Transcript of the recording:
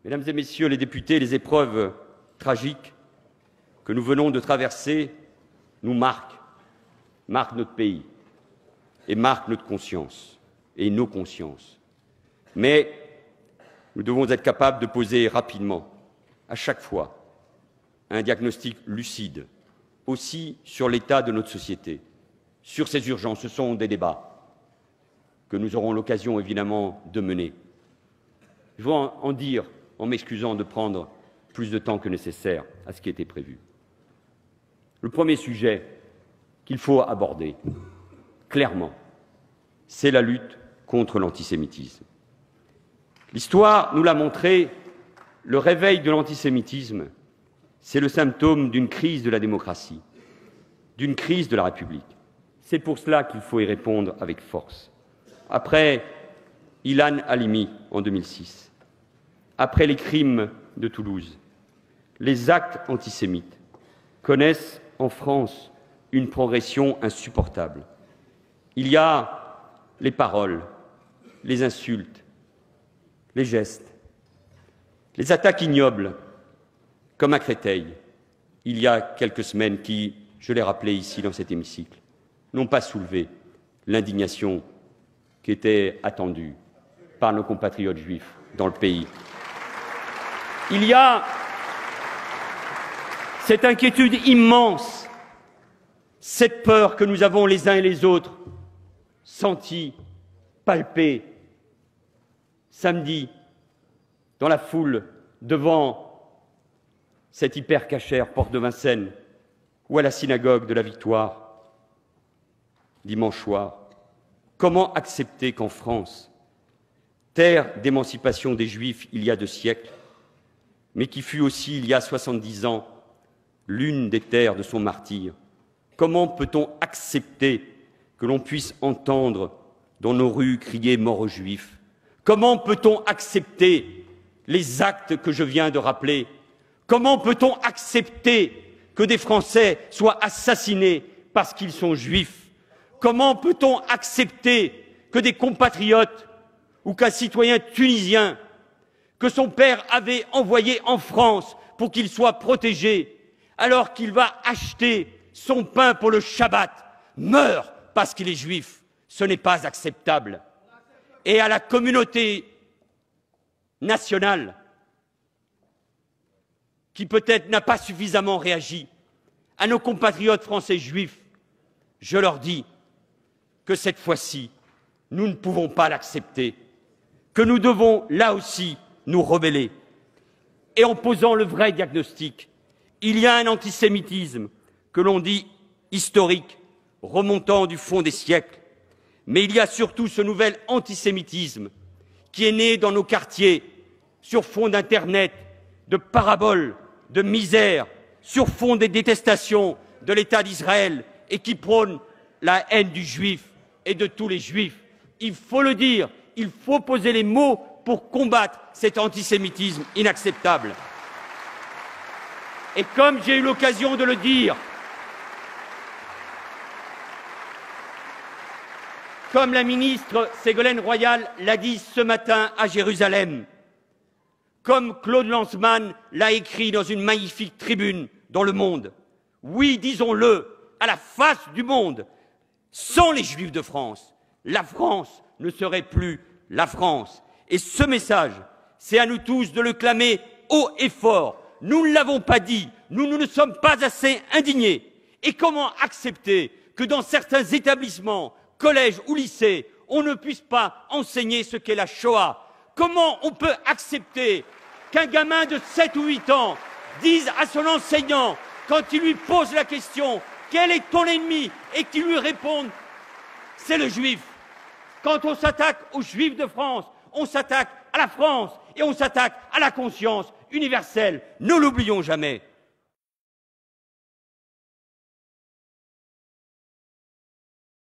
Mesdames et Messieurs les députés, les épreuves tragiques que nous venons de traverser nous marquent notre pays et marquent notre conscience et nos consciences. Mais nous devons être capables de poser rapidement, à chaque fois, un diagnostic lucide, aussi sur l'état de notre société, sur ces urgences. Ce sont des débats que nous aurons l'occasion évidemment de mener. Je veux en dire, en m'excusant de prendre plus de temps que nécessaire à ce qui était prévu. Le premier sujet qu'il faut aborder, clairement, c'est la lutte contre l'antisémitisme. L'histoire nous l'a montré, le réveil de l'antisémitisme, c'est le symptôme d'une crise de la démocratie, d'une crise de la République. C'est pour cela qu'il faut y répondre avec force. Après Ilan Halimi en 2006, après les crimes de Toulouse, les actes antisémites connaissent en France une progression insupportable. Il y a les paroles, les insultes, les gestes, les attaques ignobles, comme à Créteil, il y a quelques semaines, qui, je l'ai rappelé ici dans cet hémicycle, n'ont pas soulevé l'indignation qui était attendue par nos compatriotes juifs dans le pays. Il y a cette inquiétude immense, cette peur que nous avons les uns et les autres sentie, palpée, samedi, dans la foule, devant cette hyper-cachère porte de Vincennes ou à la synagogue de la Victoire, dimanche soir. Comment accepter qu'en France, terre d'émancipation des Juifs il y a 2 siècles, mais qui fut aussi, il y a 70 ans, l'une des terres de son martyre, comment peut-on accepter que l'on puisse entendre dans nos rues crier « mort aux Juifs » ? Comment peut-on accepter les actes que je viens de rappeler ? Comment peut-on accepter que des Français soient assassinés parce qu'ils sont juifs ? Comment peut-on accepter que des compatriotes ou qu'un citoyen tunisien que son père avait envoyé en France pour qu'il soit protégé, alors qu'il va acheter son pain pour le Shabbat, meure parce qu'il est juif? Ce n'est pas acceptable. Et à la communauté nationale, qui peut-être n'a pas suffisamment réagi, à nos compatriotes français juifs, je leur dis que cette fois-ci, nous ne pouvons pas l'accepter, que nous devons, là aussi, nous rebeller. Et en posant le vrai diagnostic, il y a un antisémitisme que l'on dit historique, remontant du fond des siècles, mais il y a surtout ce nouvel antisémitisme qui est né dans nos quartiers, sur fond d'Internet, de paraboles, de misère, sur fond des détestations de l'État d'Israël et qui prône la haine du juif et de tous les juifs. Il faut le dire, il faut poser les mots pour combattre cet antisémitisme inacceptable. Et comme j'ai eu l'occasion de le dire, comme la ministre Ségolène Royal l'a dit ce matin à Jérusalem, comme Claude Lanzmann l'a écrit dans une magnifique tribune dans Le Monde, oui, disons-le, à la face du monde, sans les Juifs de France, la France ne serait plus la France. Et ce message, c'est à nous tous de le clamer haut et fort. Nous ne l'avons pas dit, nous ne sommes pas assez indignés. Et comment accepter que dans certains établissements, collèges ou lycées, on ne puisse pas enseigner ce qu'est la Shoah? Comment on peut accepter qu'un gamin de 7 ou 8 ans dise à son enseignant, quand il lui pose la question « Quel est ton ennemi ?», et qu'il lui réponde « C'est le juif ». Quand on s'attaque aux Juifs de France, on s'attaque à la France et on s'attaque à la conscience universelle. Ne l'oublions jamais.